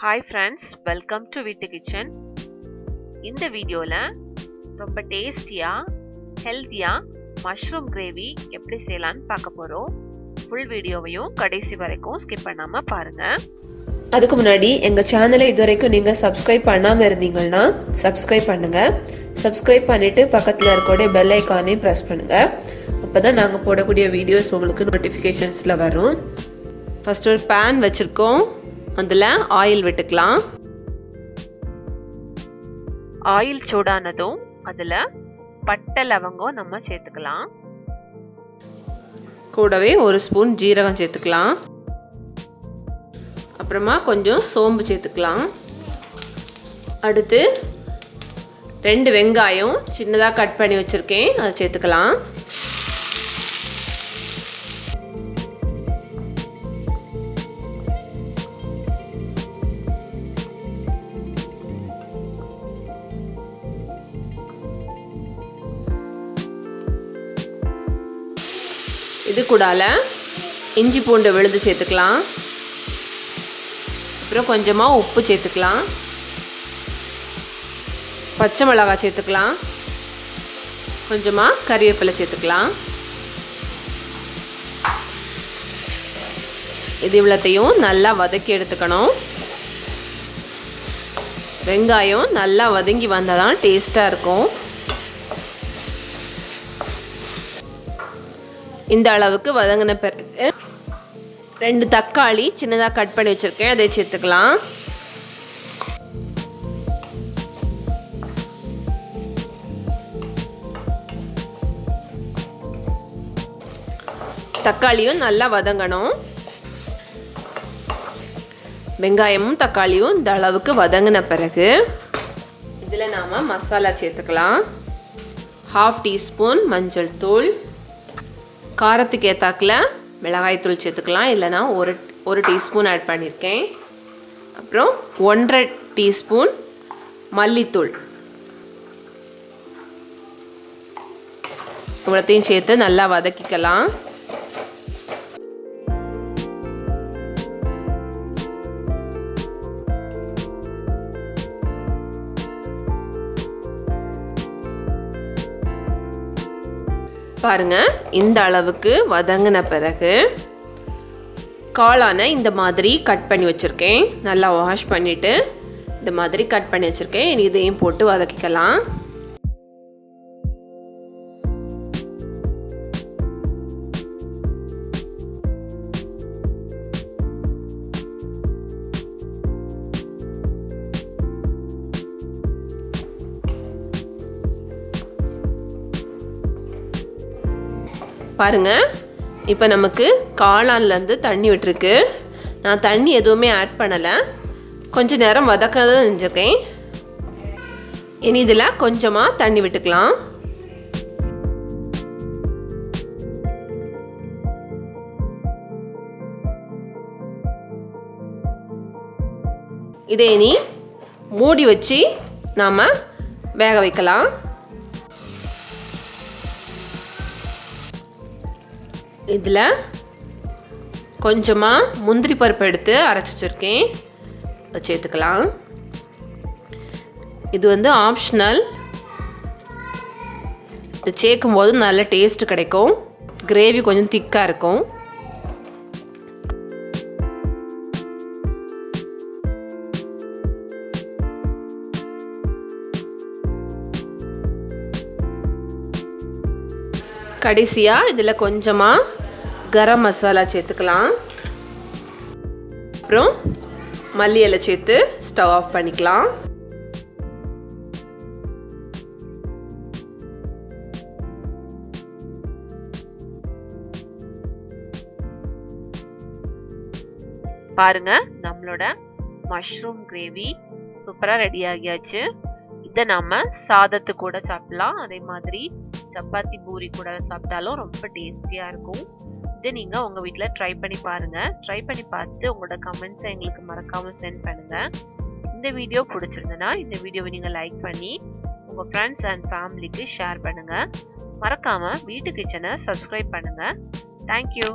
Hi friends, welcome to வீட்டு kitchen. இந்த வீடியோவில் ரொம்ப டேஸ்டியாக ஹெல்த்தியாக மஷ்ரூம் கிரேவி எப்படி செய்யலான்னு பார்க்க போகிறோம். ஃபுல் வீடியோவையும் கடைசி வரைக்கும் ஸ்கிப் பண்ணாமல் பாருங்கள். அதுக்கு முன்னாடி எங்கள் சேனலை இது வரைக்கும் நீங்கள் சப்ஸ்கிரைப் பண்ணாமல் இருந்தீங்கன்னா சப்ஸ்கிரைப் பண்ணுங்கள். சப்ஸ்கிரைப் பண்ணிவிட்டு பக்கத்தில் இருக்கக்கூடிய பெல் ஐக்கானையும் ப்ரெஸ் பண்ணுங்கள். அப்போ தான் நாங்கள் போடக்கூடிய வீடியோஸ் உங்களுக்கு நோட்டிஃபிகேஷன்ஸில் வரும். ஃபஸ்ட்டு ஒரு பேன் வச்சுருக்கோம், அதில் ஆயில் விட்டுக்கலாம். ஆயில் சூடானதும் அதில் பட்டை லவங்கம் நம்ம சேர்த்துக்கலாம். கூடவே ஒரு ஸ்பூன் ஜீரகம் சேர்த்துக்கலாம். அப்புறமா கொஞ்சம் சோம்பு சேர்த்துக்கலாம். அடுத்து 2 வெங்காயம் சின்னதாக கட் பண்ணி வச்சுருக்கேன், அதை சேர்த்துக்கலாம். இது கூடால இஞ்சி பூண்டு விழுது சேர்த்துக்கலாம். அப்புறம் கொஞ்சமாக உப்பு சேர்த்துக்கலாம். பச்சை மிளகாய் சேர்த்துக்கலாம். கொஞ்சமாக கறிவேப்பிலை சேர்த்துக்கலாம். இது இவ்வளோத்தையும் நல்லா வதக்கி எடுத்துக்கணும். வெங்காயம் நல்லா வதங்கி வந்தால் தான் டேஸ்ட்டாக இருக்கும். இந்த அளவுக்கு வதங்கின பிறகு 2 தக்காளி சின்னதாக கட் பண்ணி வச்சுருக்கேன், அதை சேர்த்துக்கலாம். தக்காளியும் நல்லா வதங்கணும். வெங்காயமும் தக்காளியும் இந்த அளவுக்கு வதங்கின பிறகு இதில் நாம் மசாலா சேர்த்துக்கலாம். 1/2 டீஸ்பூன் மஞ்சள் தூள், காரத்துக்கு ஏற்றாக்கில் மிளகாய்த்தூள் சேர்த்துக்கலாம், இல்லைனா ஒரு டீஸ்பூன் ஆட் பண்ணியிருக்கேன். அப்புறம் 1.5 டீஸ்பூன் மல்லித்தூள், இவ்வளோத்தையும் சேர்த்து நல்லா வதக்கிக்கலாம். பாருங்க, இந்த அளவுக்கு வதங்கின பிறகு காளானை இந்த மாதிரி கட் பண்ணி வச்சுருக்கேன். நல்லா வாஷ் பண்ணிவிட்டு இந்த மாதிரி கட் பண்ணி வச்சுருக்கேன். இதையும் போட்டு வதக்கிக்கலாம். பாருங்க, இப்போ நமக்கு காளான்லேருந்து தண்ணி விட்டுருக்கு. நான் தண்ணி எதுவுமே ஆட் பண்ணலை, கொஞ்சம் நேரம் வதக்கிறத செஞ்சுருக்கேன். இனி இதில் கொஞ்சமாக தண்ணி விட்டுக்கலாம். இதை இனி மூடி வச்சு நாம் வேக வைக்கலாம். இதில் கொஞ்சமாக முந்திரி பருப்பு எடுத்து அரைச்சி வச்சுருக்கேன், அதை சேர்த்துக்கலாம். இது ஆப்ஷனல். இது சேர்க்கும்போது நல்ல டேஸ்ட் கிடைக்கும். கிரேவி கொஞ்சம் திக்காக இருக்கும். கடைசியாக இதில் கொஞ்சமாக கரம் மசாலா சேர்த்துக்கலாம். அப்புறம் மல்லி இலை சேர்த்து ஸ்டவ் ஆஃப் பண்ணிக்கலாம். பாருங்க, நம்மளோட மஷ்ரூம் கிரேவி சூப்பராக ரெடி ஆகியாச்சு. இதை நாம் சாதத்து கூட சாப்பிடலாம், அதே மாதிரி சப்பாத்தி பூரி கூட சாப்பிட்டாலும் ரொம்ப டேஸ்டியாக இருக்கும். இதை நீங்கள் உங்கள் வீட்டில் ட்ரை பண்ணி பாருங்கள். ட்ரை பண்ணி பார்த்து உங்களோட கமெண்ட்ஸை எங்களுக்கு மறக்காமல் சென்ட் பண்ணுங்கள். இந்த வீடியோ பிடிச்சிருந்ததுன்னா இந்த வீடியோவை நீங்கள் லைக் பண்ணி உங்கள் ஃப்ரெண்ட்ஸ் அண்ட் ஃபேமிலிக்கு ஷேர் பண்ணுங்கள். மறக்காமல் வீட்டு கிச்சனை சப்ஸ்கிரைப் பண்ணுங்கள். தேங்க்யூ.